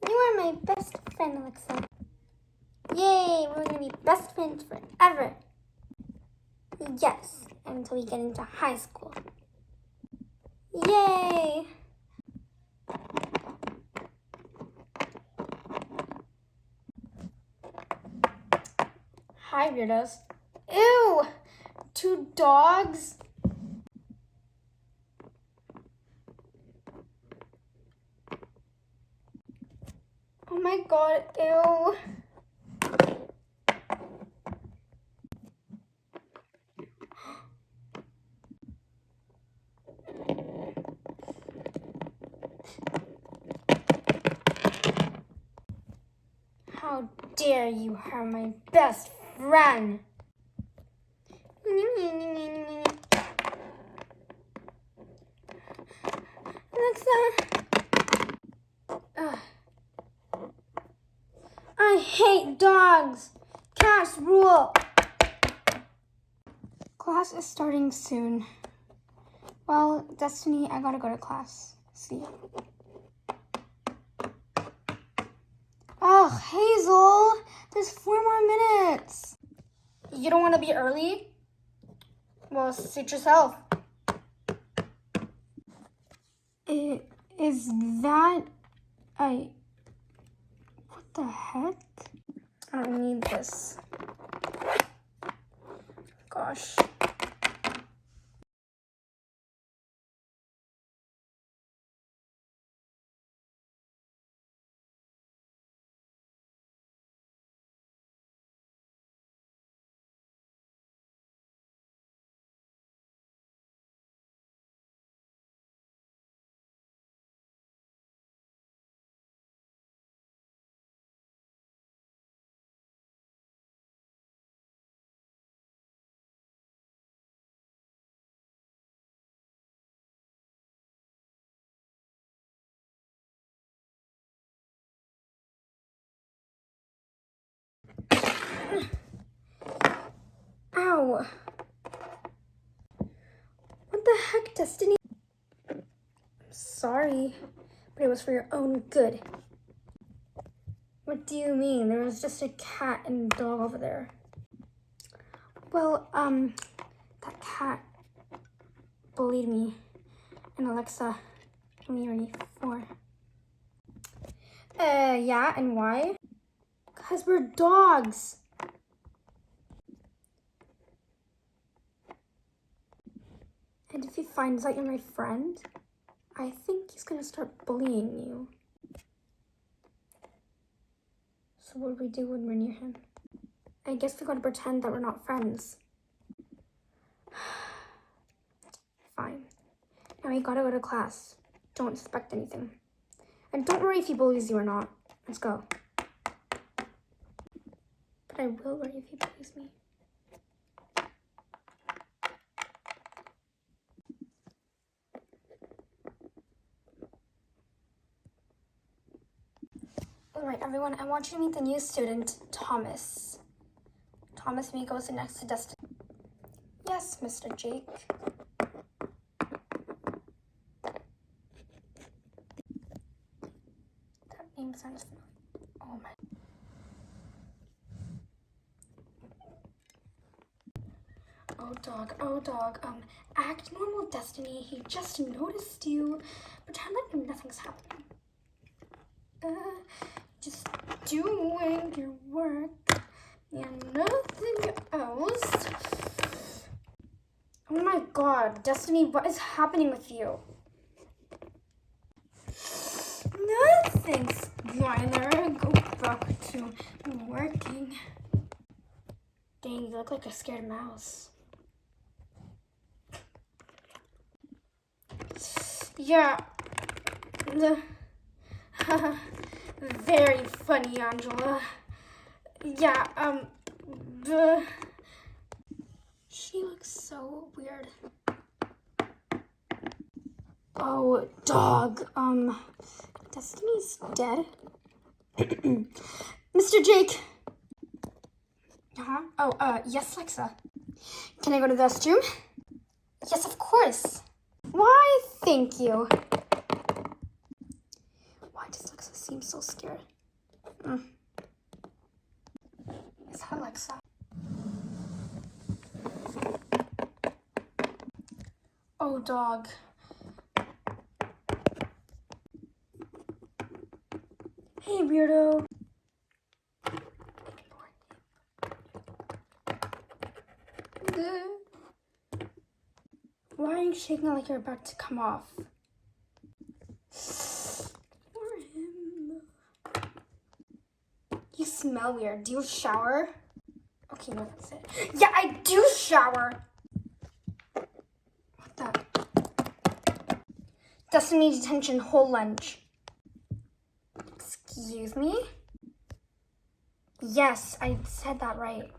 You are my best friend, Alexa. Yay, we're gonna be best friends forever. Yes, until we get into high school. Yay! Hi, weirdos. Ew! 2 dogs? Oh my god, ew. How dare you harm my best friend? Alexa. Ugh. I hate dogs. Cats rule. Class is starting soon. Well, Destiny, I gotta go to class. See ya. Oh, Hazel, there's 4 more minutes. You don't want to be early? Well, suit yourself. Is that what the heck? I don't need this. Gosh. Ow. What the heck, Destiny? I'm sorry, but it was for your own good. What do you mean? There was just a cat and dog over there. Well, that cat bullied me and Alexa when we were 4. Yeah, and why? Because we're dogs. And if he finds out you're my friend, I think he's gonna start bullying you. So what do we do when we're near him? I guess we gotta pretend that we're not friends. Fine. Now we gotta go to class. Don't expect anything. And don't worry if he bullies you or not. Let's go. But I will worry if he bullies me. Alright, everyone, I want you to meet the new student, Thomas. Thomas Mee goes next to Destiny. Yes, Mr. Jake. That name sounds familiar. Oh my. Oh dog, act normal, Destiny. He just noticed you. Pretend like nothing's happening. Just doing your work and nothing else. Oh my god, Destiny, what is happening with you? Nothing, Skylar. Go back to working. Dang, you look like a scared mouse. Yeah. Very funny, Angela. Yeah, she looks so weird. Oh, dog, Destiny's dead. Mr. Jake. Oh, yes, Alexa. Can I go to the restroom? Yes, of course. Why, thank you. Why does Alexa seems so scared. It's Alexa. Oh, dog. Hey, weirdo. Why are you shaking like you're about to come off? For him. You smell weird. Do you shower? Okay, no, that's it. Yeah, I do shower. What the? Destiny detention whole lunch. Excuse me? Yes, I said that right.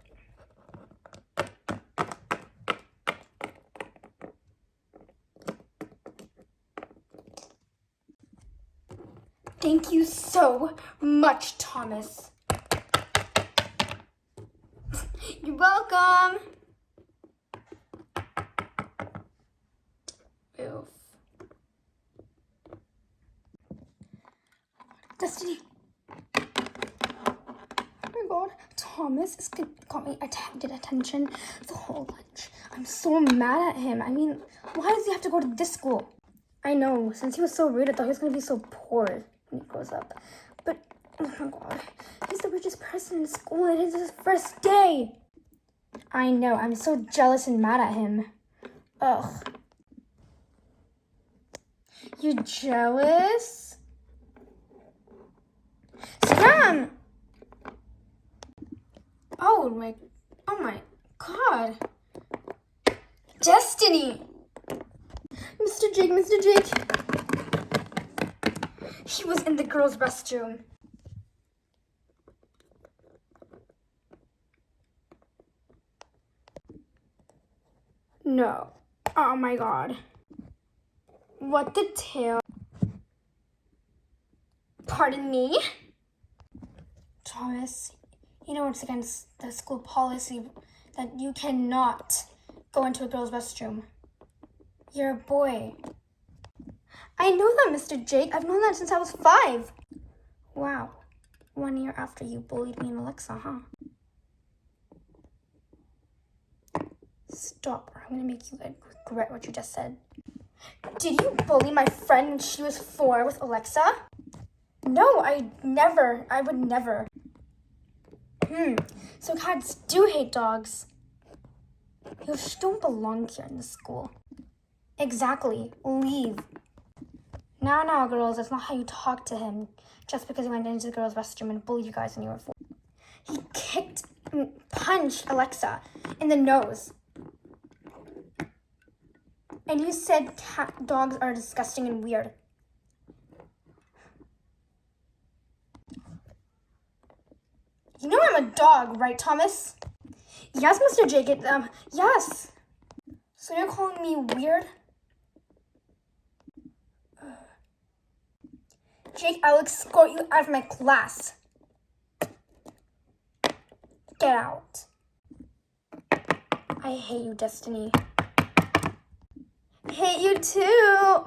Thank you so much, Thomas. You're welcome. Oof. Destiny. Oh my god, Thomas is got me attention the whole lunch. I'm so mad at him. I mean, why does he have to go to this school? I know, since he was so rude, I thought he was going to be so poor when he grows up. But, oh my god, he's the richest person in school and it's his first day. I know, I'm so jealous and mad at him. Ugh. You jealous? Sam! Oh my god. Destiny! Mr. Jake. He was in the girls' restroom. No. Oh my god. What the tail? Pardon me? Thomas, you know it's against the school policy that you cannot go into a girls' restroom. You're a boy. I know that, Mr. Jake. I've known that since I was 5. Wow. 1 year after you bullied me and Alexa, huh? Stop, or I'm gonna make you regret what you just said. Did you bully my friend when she was 4 with Alexa? No, I would never. So cats do hate dogs. You don't belong here in the school. Exactly. Leave. Now, girls, that's not how you talk to him. Just because he went into the girls' restroom and bullied you guys when you were 4. He punched Alexa in the nose. And you said dogs are disgusting and weird. You know I'm a dog, right, Thomas? Yes, Mr. Jake. Yes. So you're calling me weird? Jake, I'll escort you out of my class. Get out. I hate you, Destiny. I hate you too.